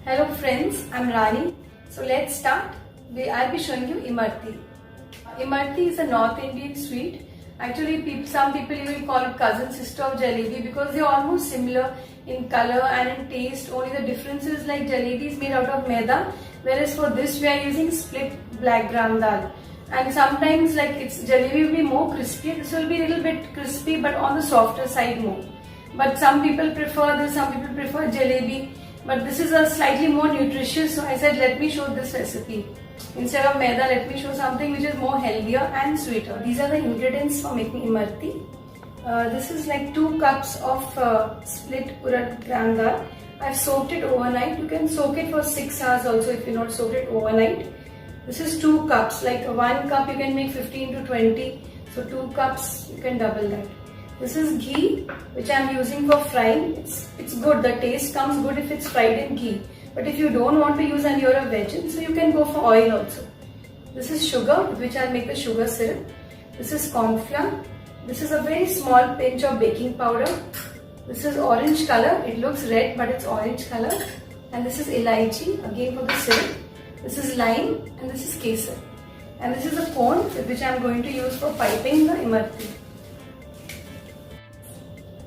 Hello friends, I'm Rani. So let's start. I'll be showing you Imarti. Imarti is a North Indian sweet. Actually, some people even call it cousin sister of jalebi because they're almost similar in color and in taste. Only the difference is like jalebi is made out of maida, whereas for this we are using split black gram dal. And sometimes like jalebi will be more crispy. This will be a little bit crispy but on the softer side more. But some people prefer this, some people prefer jalebi. But this is a slightly more nutritious, so I said let me show this recipe. Instead of maida, let me show something which is more healthier and sweeter. These are the ingredients for making imarti. This is like 2 cups of split urad gram dal. I've soaked it overnight. You can soak it for 6 hours also if you not soaked it overnight. This is 2 cups, like 1 cup you can make 15 to 20. So 2 cups you can double that. This is ghee which I am using for frying. It's good. The taste comes good if it's fried in ghee. But if you don't want to use and you're a vegan, so you can go for oil also. This is sugar, which I'll make the sugar syrup. This is corn flour. This is a very small pinch of baking powder. This is orange color. It looks red, but it's orange color. And this is elaichi, again for the syrup. This is lime, and this is kesar. And this is a cone, which I'm going to use for piping the imarti.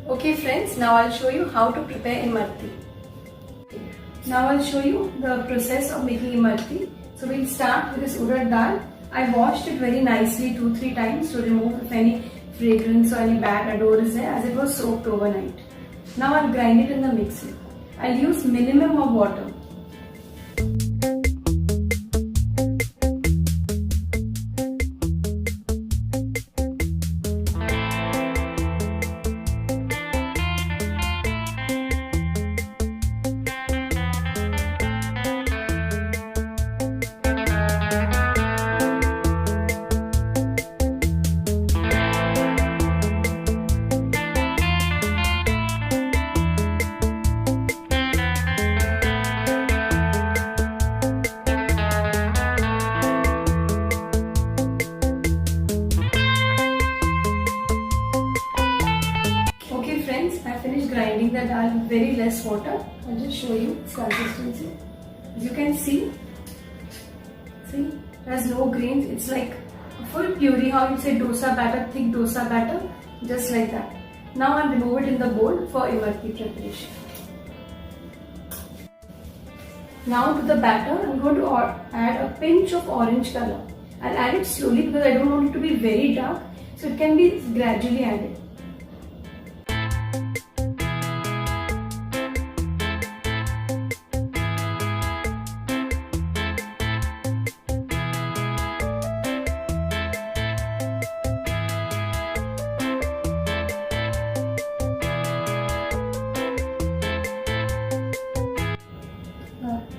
Okay friends, now I'll show you how to prepare imarti. Now I'll show you the process of making imarti. So we'll start with this urad dal. I washed it very nicely 2-3 times to remove if any fragrance or any bad odor is there, as it was soaked overnight. Now I'll grind it in the mixer. I'll use minimum of water. I finished grinding the dal with very less water. I'll just show you its consistency. As you can see, it has no grains. It's like a full puree, how you say dosa batter, thick dosa batter, just like that. Now I'll remove it in the bowl for imarti preparation. Now to the batter, I'm going to add a pinch of orange color. I'll add it slowly because I don't want it to be very dark, so it can be gradually added.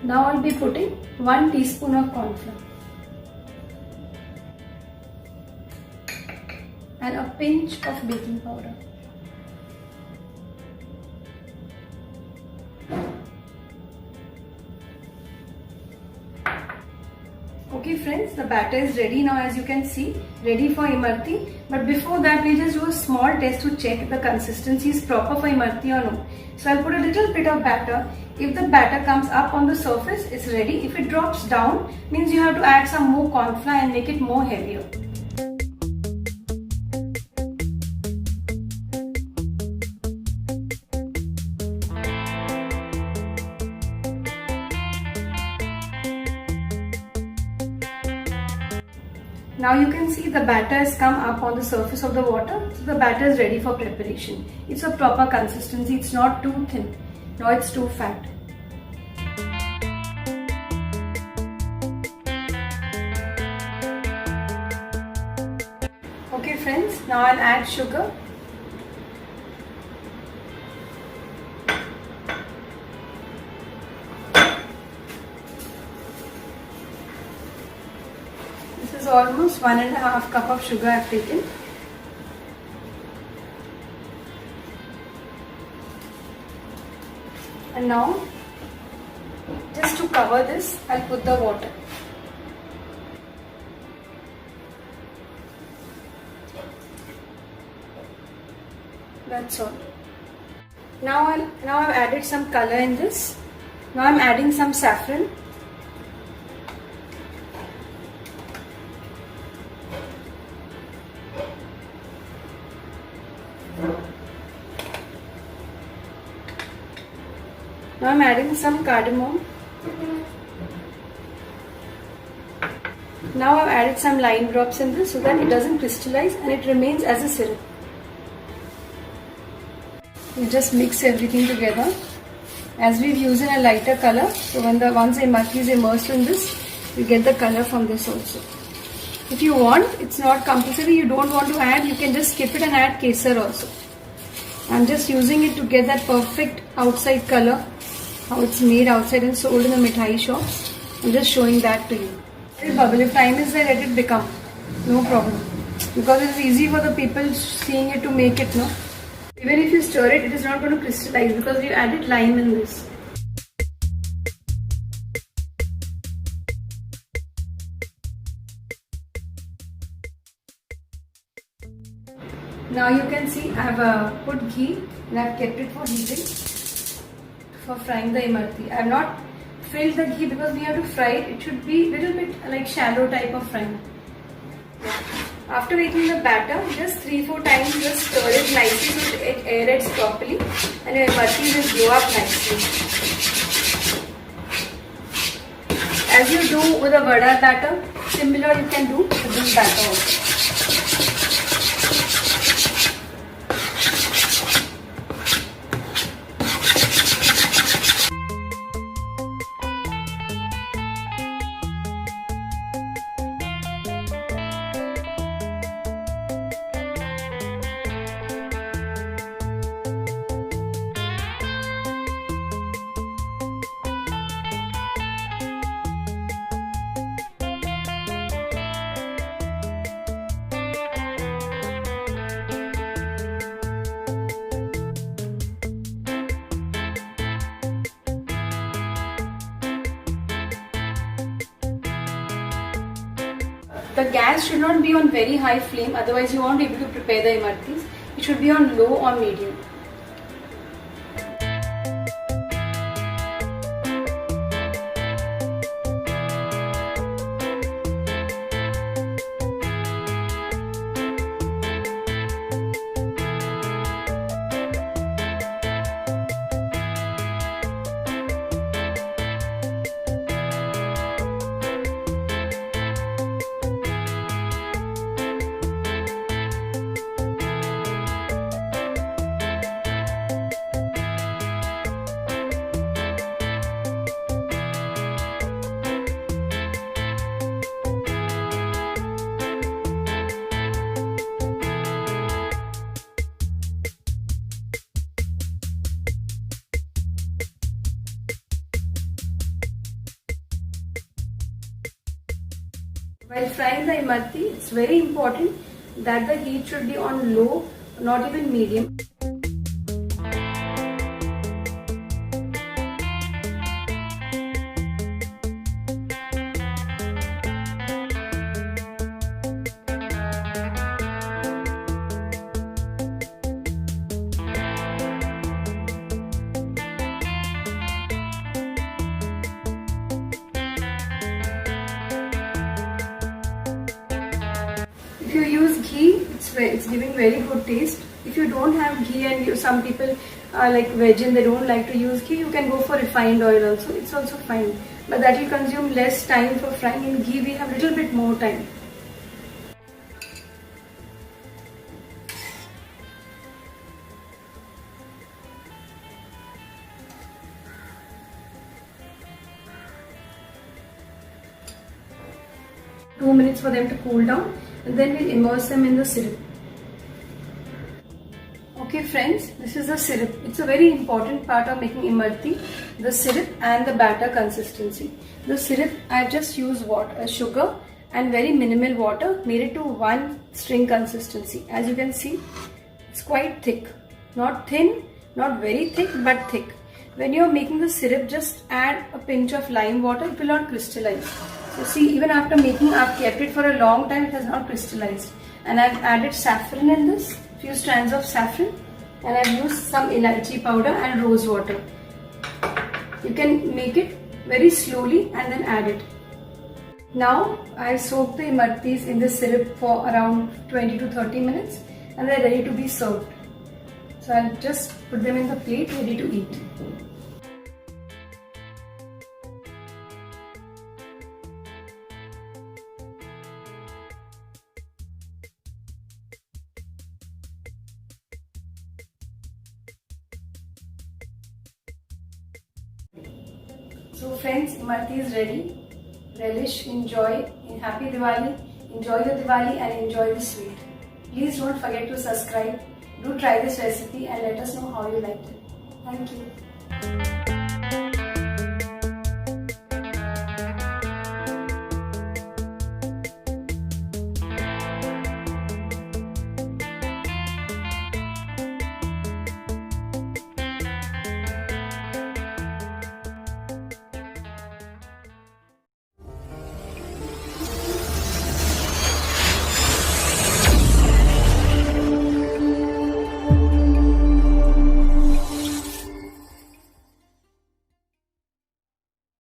Now I'll be putting 1 teaspoon of corn flour and a pinch of baking powder. Okay friends, the batter is ready now, as you can see, ready for imarti. But before that, we just do a small test to check the consistency is proper for imarti or no. So I'll put a little bit of batter. If the batter comes up on the surface, it's ready. If it drops down, means you have to add some more corn flour and make it more heavier. Now you can see the batter has come up on the surface of the water. So the batter is ready for preparation. It's a proper consistency. It's not too thin, nor it's too fat. Okay friends, now I'll add sugar. This is almost 1.5 cup of sugar I've taken. And now, just to cover this, I'll put the water. That's all. Now I've added some color in this. Now I'm adding some saffron. Now I'm adding some cardamom. Now I've added some lime drops in this so that it doesn't crystallize and it remains as a syrup. You just mix everything together. As we've used in a lighter color, so once the imarti is immersed in this, you get the color from this also. If you want, it's not compulsory, you don't want to add, you can just skip it and add kesar also. I'm just using it to get that perfect outside color, how it's made outside and sold in the mithai shops. I'm just showing that to you. Let it bubble. If time is there, let it become. No problem. Because it's easy for the people seeing it to make it, no? Even if you stir it, it is not going to crystallize because you added lime in this. Now you can see I have put ghee and I have kept it for heating, for frying the imarti. I have not filled the ghee because we have to fry it. It should be a little bit like shallow type of frying. After making the batter, just 3-4 times just stir it nicely so it aerates properly and your imarti will blow up nicely. As you do with a vada batter, similar you can do with this batter also. The gas should not be on very high flame, otherwise you won't be able to prepare the imartis. It should be on low or medium. While frying the imarti, it's very important that the heat should be on low, not even medium. If you use ghee, it's giving very good taste. If you don't have ghee and some people are like veg and they don't like to use ghee, you can go for refined oil also. It's also fine. But that will consume less time for frying. In ghee we have little bit more time. Two minutes for them to cool down. And then we'll immerse them in the syrup. Okay friends, this is the syrup. It's a very important part of making imarti, the syrup and the batter consistency. The syrup, I've just used water, sugar and very minimal water, made it to one string consistency. As you can see, it's quite thick. Not thin, not very thick, but thick. When you're making the syrup, just add a pinch of lime water, it will not crystallize. So see, even after making, I've kept it for a long time, it has not crystallized. And I've added saffron in this, few strands of saffron. And I've used some elaichi powder and rose water. You can make it very slowly and then add it. Now I soaked the imartis in this syrup for around 20 to 30 minutes and they're ready to be served. So I'll just put them in the plate ready to eat. So friends, imarti is ready. Relish, enjoy, happy Diwali, enjoy your Diwali and enjoy the sweet. Please don't forget to subscribe. Do try this recipe and let us know how you liked it. Thank you.